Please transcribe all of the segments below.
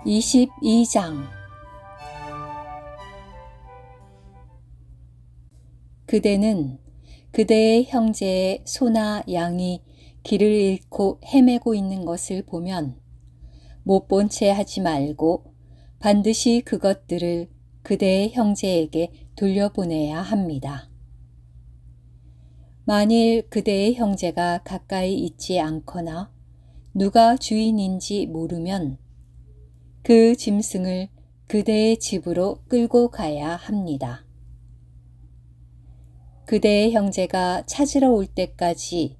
22장 그대는 그대의 형제의 소나 양이 길을 잃고 헤매고 있는 것을 보면 못 본 채 하지 말고 반드시 그것들을 그대의 형제에게 돌려보내야 합니다. 만일 그대의 형제가 가까이 있지 않거나 누가 주인인지 모르면 그 짐승을 그대의 집으로 끌고 가야 합니다. 그대의 형제가 찾으러 올 때까지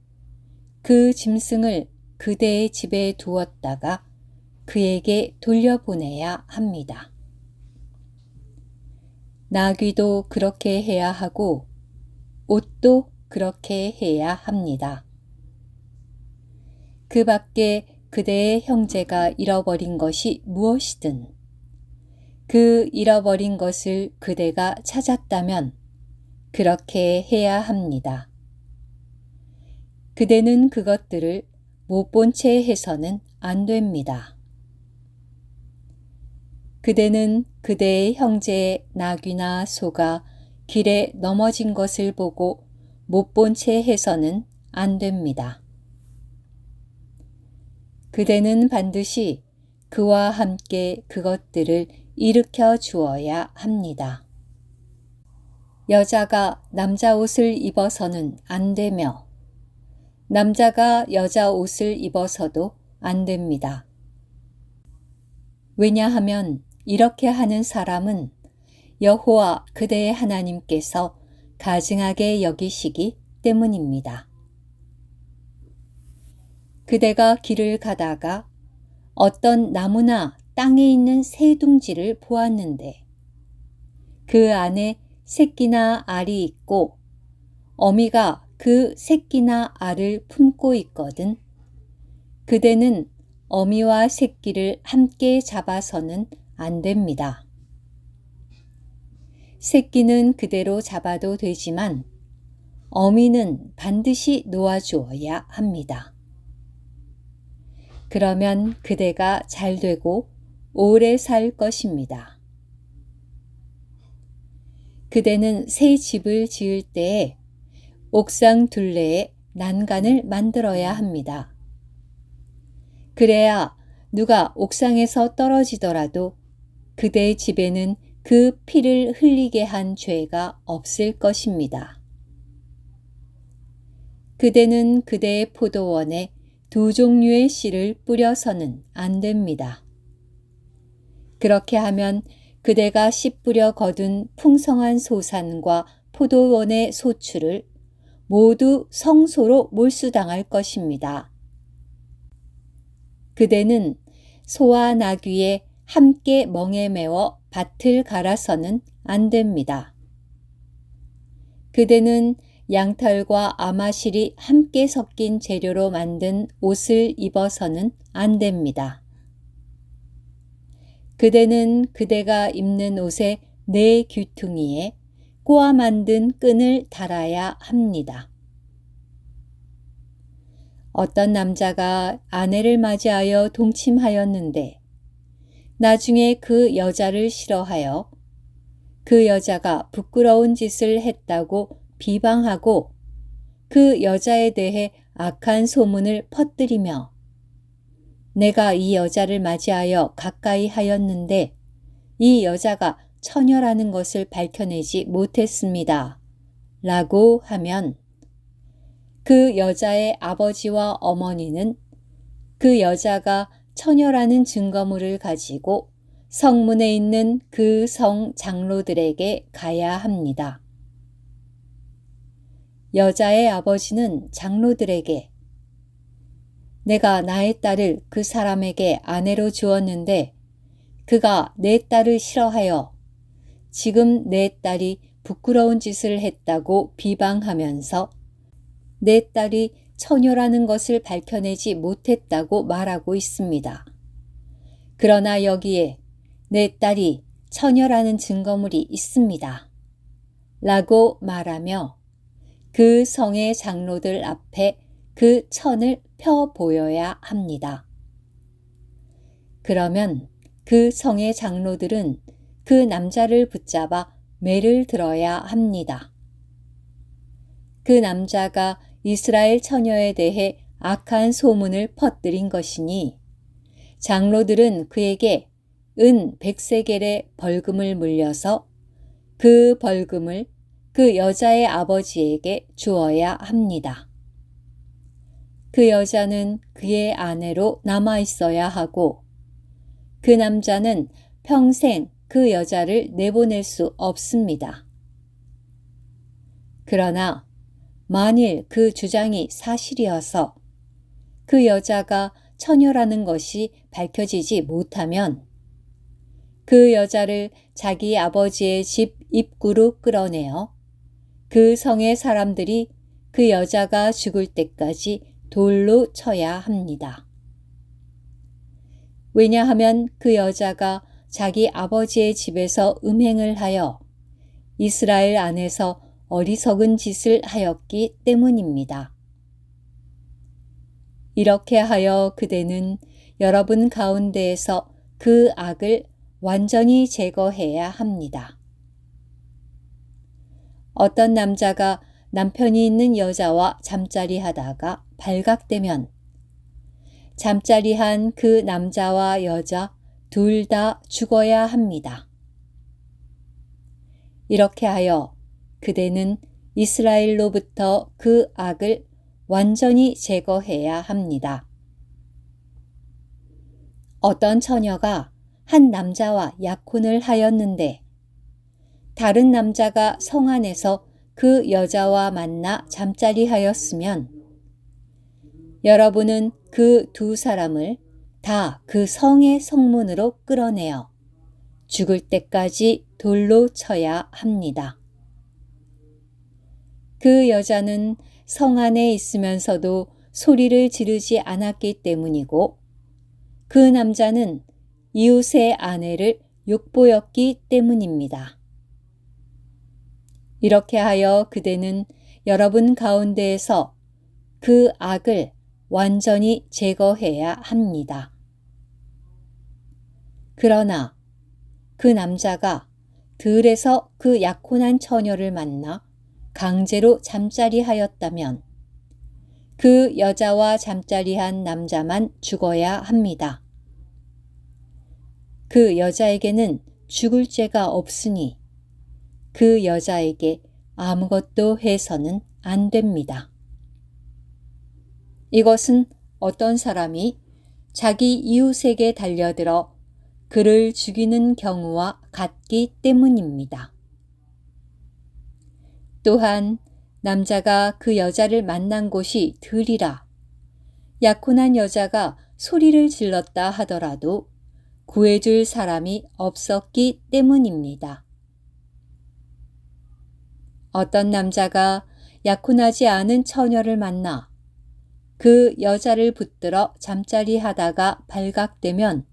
그 짐승을 그대의 집에 두었다가 그에게 돌려보내야 합니다. 나귀도 그렇게 해야 하고 옷도 그렇게 해야 합니다. 그 밖에 그대의 형제가 잃어버린 것이 무엇이든 그 잃어버린 것을 그대가 찾았다면 그렇게 해야 합니다. 그대는 그것들을 못 본 채 해서는 안 됩니다. 그대는 그대의 형제의 나귀나 소가 길에 넘어진 것을 보고 못 본 채 해서는 안 됩니다. 그대는 반드시 그와 함께 그것들을 일으켜 주어야 합니다. 여자가 남자 옷을 입어서는 안 되며 남자가 여자 옷을 입어서도 안 됩니다. 왜냐하면 이렇게 하는 사람은 여호와 그대의 하나님께서 가증하게 여기시기 때문입니다. 그대가 길을 가다가 어떤 나무나 땅에 있는 새 둥지를 보았는데 그 안에 새끼나 알이 있고 어미가 그 새끼나 알을 품고 있거든 그대는 어미와 새끼를 함께 잡아서는 안 됩니다. 새끼는 그대로 잡아도 되지만 어미는 반드시 놓아주어야 합니다. 그러면 그대가 잘 되고 오래 살 것입니다. 그대는 새 집을 지을 때에 옥상 둘레에 난간을 만들어야 합니다. 그래야 누가 옥상에서 떨어지더라도 그대의 집에는 그 피를 흘리게 한 죄가 없을 것입니다. 그대는 그대의 포도원에 두 종류의 씨를 뿌려서는 안 됩니다. 그렇게 하면 그대가 씨 뿌려 거둔 풍성한 소산과 포도원의 소출을 모두 성소로 몰수당할 것입니다. 그대는 소와 나귀에 함께 멍에 매어 밭을 갈아서는 안 됩니다. 그대는 양털과 아마실이 함께 섞인 재료로 만든 옷을 입어서는 안 됩니다. 그대는 그대가 입는 옷의 네 귀퉁이에 꼬아 만든 끈을 달아야 합니다. 어떤 남자가 아내를 맞이하여 동침하였는데 나중에 그 여자를 싫어하여 그 여자가 부끄러운 짓을 했다고 비방하고 그 여자에 대해 악한 소문을 퍼뜨리며 내가 이 여자를 맞이하여 가까이 하였는데 이 여자가 처녀라는 것을 밝혀내지 못했습니다. 라고 하면 그 여자의 아버지와 어머니는 그 여자가 처녀라는 증거물을 가지고 성문에 있는 그 성 장로들에게 가야 합니다. 여자의 아버지는 장로들에게 내가 나의 딸을 그 사람에게 아내로 주었는데 그가 내 딸을 싫어하여 지금 내 딸이 부끄러운 짓을 했다고 비방하면서 내 딸이 처녀라는 것을 밝혀내지 못했다고 말하고 있습니다. 그러나 여기에 내 딸이 처녀라는 증거물이 있습니다. 라고 말하며 그 성의 장로들 앞에 그 천을 펴 보여야 합니다. 그러면 그 성의 장로들은 그 남자를 붙잡아 매를 들어야 합니다. 그 남자가 이스라엘 처녀에 대해 악한 소문을 퍼뜨린 것이니 장로들은 그에게 은 100세겔의 벌금을 물려서 그 벌금을 그 여자의 아버지에게 주어야 합니다. 그 여자는 그의 아내로 남아 있어야 하고 그 남자는 평생 그 여자를 내보낼 수 없습니다. 그러나 만일 그 주장이 사실이어서 그 여자가 처녀라는 것이 밝혀지지 못하면 그 여자를 자기 아버지의 집 입구로 끌어내어 그 성의 사람들이 그 여자가 죽을 때까지 돌로 쳐야 합니다. 왜냐하면 그 여자가 자기 아버지의 집에서 음행을 하여 이스라엘 안에서 어리석은 짓을 하였기 때문입니다. 이렇게 하여 그대는 여러분 가운데에서 그 악을 완전히 제거해야 합니다. 어떤 남자가 남편이 있는 여자와 잠자리 하다가 발각되면 잠자리한 그 남자와 여자 둘 다 죽어야 합니다. 이렇게 하여 그대는 이스라엘로부터 그 악을 완전히 제거해야 합니다. 어떤 처녀가 한 남자와 약혼을 하였는데 다른 남자가 성 안에서 그 여자와 만나 잠자리 하였으면 여러분은 그 두 사람을 다 그 성의 성문으로 끌어내어 죽을 때까지 돌로 쳐야 합니다. 그 여자는 성 안에 있으면서도 소리를 지르지 않았기 때문이고 그 남자는 이웃의 아내를 욕보였기 때문입니다. 이렇게 하여 그대는 여러분 가운데에서 그 악을 완전히 제거해야 합니다. 그러나 그 남자가 들에서 그 약혼한 처녀를 만나 강제로 잠자리 하였다면 그 여자와 잠자리한 남자만 죽어야 합니다. 그 여자에게는 죽을 죄가 없으니 그 여자에게 아무것도 해서는 안 됩니다. 이것은 어떤 사람이 자기 이웃에게 달려들어 그를 죽이는 경우와 같기 때문입니다. 또한 남자가 그 여자를 만난 곳이 들이라 약혼한 여자가 소리를 질렀다 하더라도 구해줄 사람이 없었기 때문입니다. 어떤 남자가 약혼하지 않은 처녀를 만나 그 여자를 붙들어 잠자리 하다가 발각되면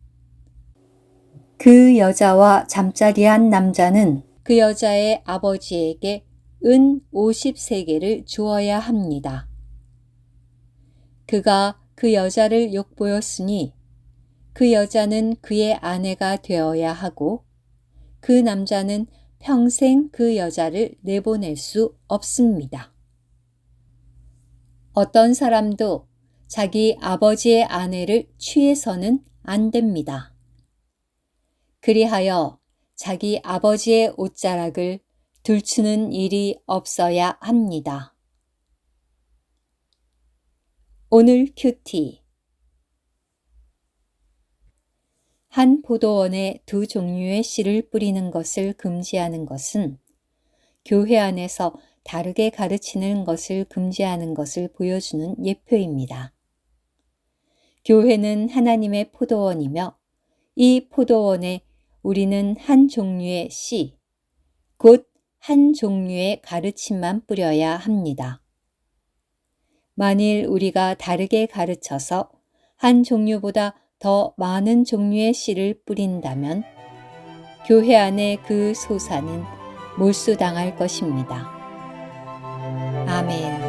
그 여자와 잠자리한 남자는 그 여자의 아버지에게 은 50세겔을 주어야 합니다. 그가 그 여자를 욕보였으니 그 여자는 그의 아내가 되어야 하고 그 남자는 평생 그 여자를 내보낼 수 없습니다. 어떤 사람도 자기 아버지의 아내를 취해서는 안 됩니다. 그리하여 자기 아버지의 옷자락을 들추는 일이 없어야 합니다. 오늘 큐티. 한 포도원에 두 종류의 씨를 뿌리는 것을 금지하는 것은 교회 안에서 다르게 가르치는 것을 금지하는 것을 보여주는 예표입니다. 교회는 하나님의 포도원이며 이 포도원에 우리는 한 종류의 씨, 곧 한 종류의 가르침만 뿌려야 합니다. 만일 우리가 다르게 가르쳐서 한 종류보다 더 많은 종류의 씨를 뿌린다면 교회 안에 그 소사는 몰수당할 것입니다. 아멘.